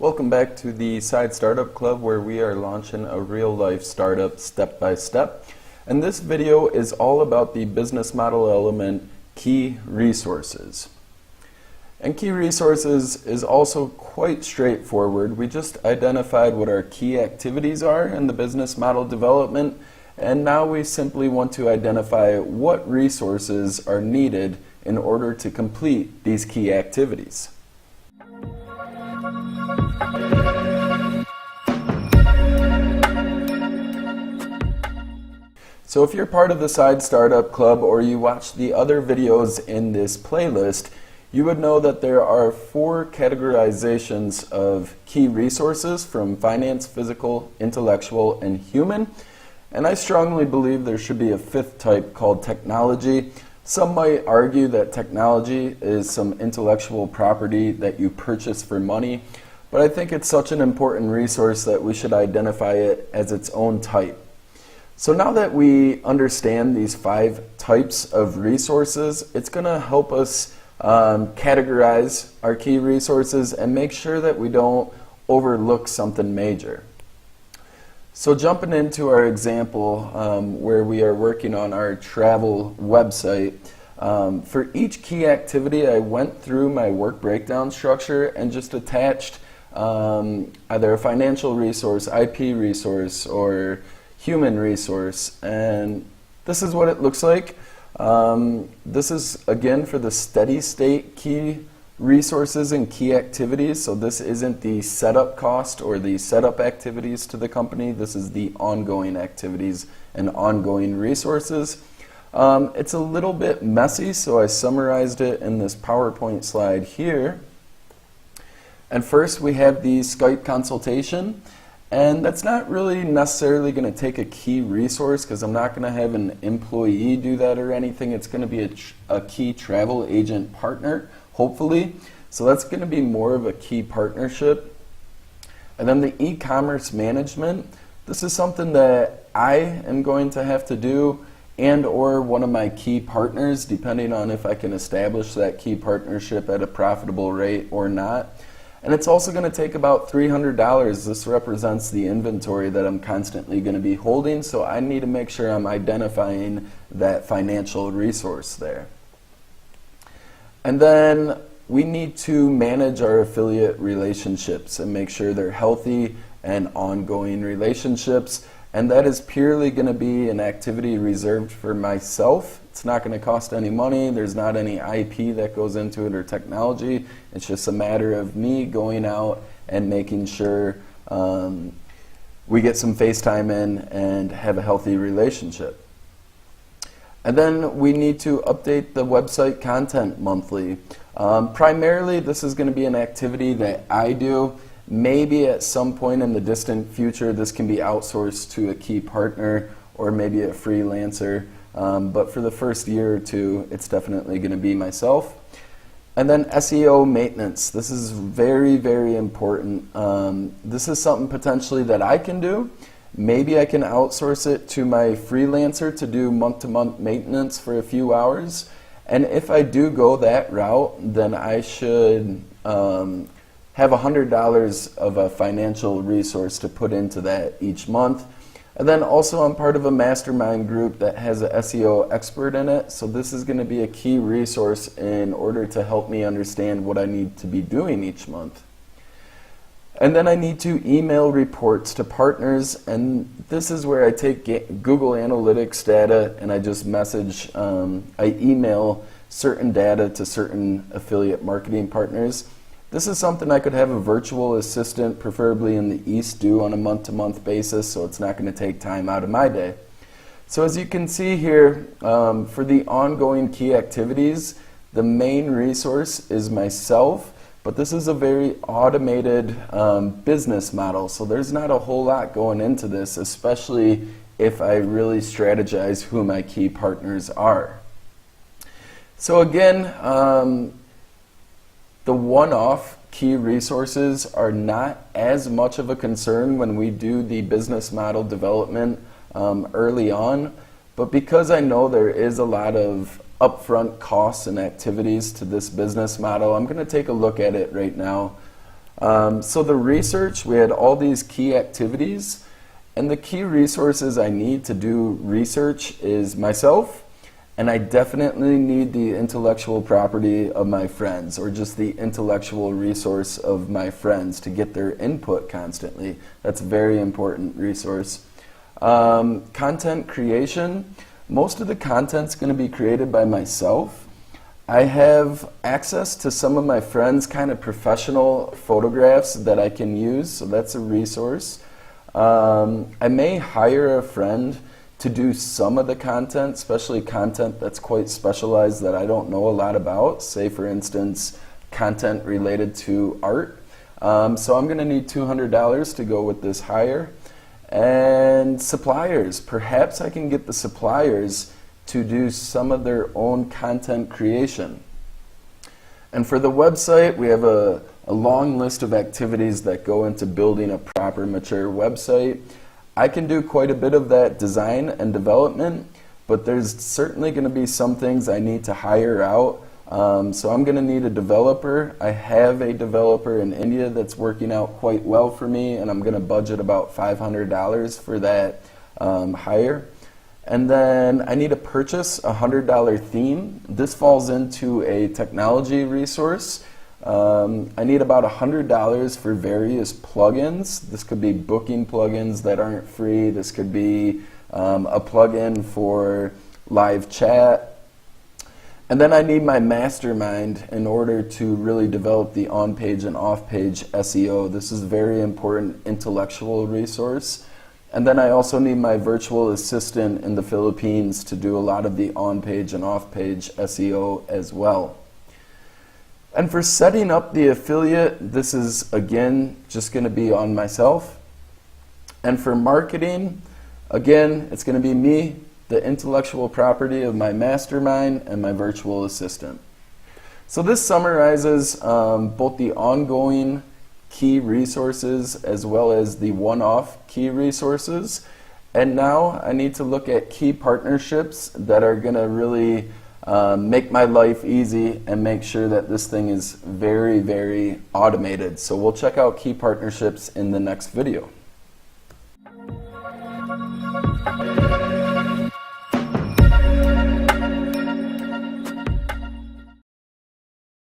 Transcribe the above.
Welcome back to the Side Startup Club, where we are launching a real-life startup step by step. And this video is all about the business model element, key resources. And key resources is also quite straightforward. We just identified what our key activities are in the business model development, and now we simply want to identify what resources are needed in order to complete these key activities. So if you're part of the Side Startup Club or you watch the other videos in this playlist, you would know that there are 4 categorizations of key resources from finance, physical, intellectual, and human. And I strongly believe there should be a 5th type called technology. Some might argue that technology is some intellectual property that you purchase for money, but I think it's such an important resource that we should identify it as its own type. So now that we understand these 5 types of resources, it's going to help us categorize our key resources and make sure that we don't overlook something major. So jumping into our example where we are working on our travel website, for each key activity I went through my work breakdown structure and just attached either a financial resource, IP resource, or human resource, and this is what it looks like. This is again for the steady state key resources and key activities, so this isn't the setup cost or the setup activities to the company. This is the ongoing activities and ongoing resources. It's a little bit messy, so I summarized it in this PowerPoint slide here. And first we have the Skype consultation. And that's not really necessarily going to take a key resource because I'm not going to have an employee do that or anything. It's going to be a key travel agent partner, hopefully. So that's going to be more of a key partnership. And then the e-commerce management. This is something that I am going to have to do, and or one of my key partners, depending on if I can establish that key partnership at a profitable rate or not. And it's also going to take about $300. This represents the inventory that I'm constantly going to be holding, so I need to make sure I'm identifying that financial resource there. And then we need to manage our affiliate relationships and make sure they're healthy and ongoing relationships. And that is purely going to be an activity reserved for myself. It's not going to cost any money. There's not any IP that goes into it or technology. It's just a matter of me going out and making sure we get some FaceTime in and have a healthy relationship. And then we need to update the website content monthly. Primarily, this is going to be an activity that I do. Maybe at some point in the distant future, this can be outsourced to a key partner or maybe a freelancer. But for the first year or 2, it's definitely going to be myself. And then SEO maintenance. This is very, very important. This is something potentially that I can do. Maybe I can outsource it to my freelancer to do month-to-month maintenance for a few hours. And if I do go that route, then I should have $100 of a financial resource to put into that each month. And then also I'm part of a mastermind group that has an SEO expert in it, so this is going to be a key resource in order to help me understand what I need to be doing each month. And then I need to email reports to partners, and this is where I take Google Analytics data and I just message, I email certain data to certain affiliate marketing partners. This is something I could have a virtual assistant, preferably in the East, do on a month-to-month basis, so it's not going to take time out of my day. So as you can see here, for the ongoing key activities, the main resource is myself, but this is a very automated business model, so there's not a whole lot going into this, especially if I really strategize who my key partners are. So again, the one-off key resources are not as much of a concern when we do the business model development early on, but because I know there is a lot of upfront costs and activities to this business model, I'm going to take a look at it right now. So the research, we had all these key activities, and the key resources I need to do research is myself, and I definitely need the intellectual property of my friends, or just the intellectual resource of my friends to get their input constantly. That's a very important resource. Content creation, most of the content's going to be created by myself. I have access to some of my friends' kind of professional photographs that I can use, so that's a resource. I may hire a friend to do some of the content, especially content that's quite specialized that I don't know a lot about, say for instance, content related to art. So I'm going to need $200 to go with this hire. And suppliers, perhaps I can get the suppliers to do some of their own content creation. And for the website, we have a long list of activities that go into building a proper, mature website. I can do quite a bit of that design and development, but there's certainly going to be some things I need to hire out. So I'm going to need a developer. I have a developer in India that's working out quite well for me, and I'm going to budget about $500 for that hire. And then I need to purchase a $100 theme. This falls into a technology resource. I need about $100 for various plugins. This could be booking plugins that aren't free. This could be a plugin for live chat. And then I need my mastermind in order to really develop the on-page and off-page SEO. This is a very important intellectual resource. And then I also need my virtual assistant in the Philippines to do a lot of the on-page and off-page SEO as well. And for setting up the affiliate, this is again just going to be on myself. And for marketing, again, it's going to be me, the intellectual property of my mastermind, and my virtual assistant. So this summarizes both the ongoing key resources as well as the one-off key resources. And now I need to look at key partnerships that are going to really make my life easy and make sure that this thing is very, very automated. So we'll check out key partnerships in the next video.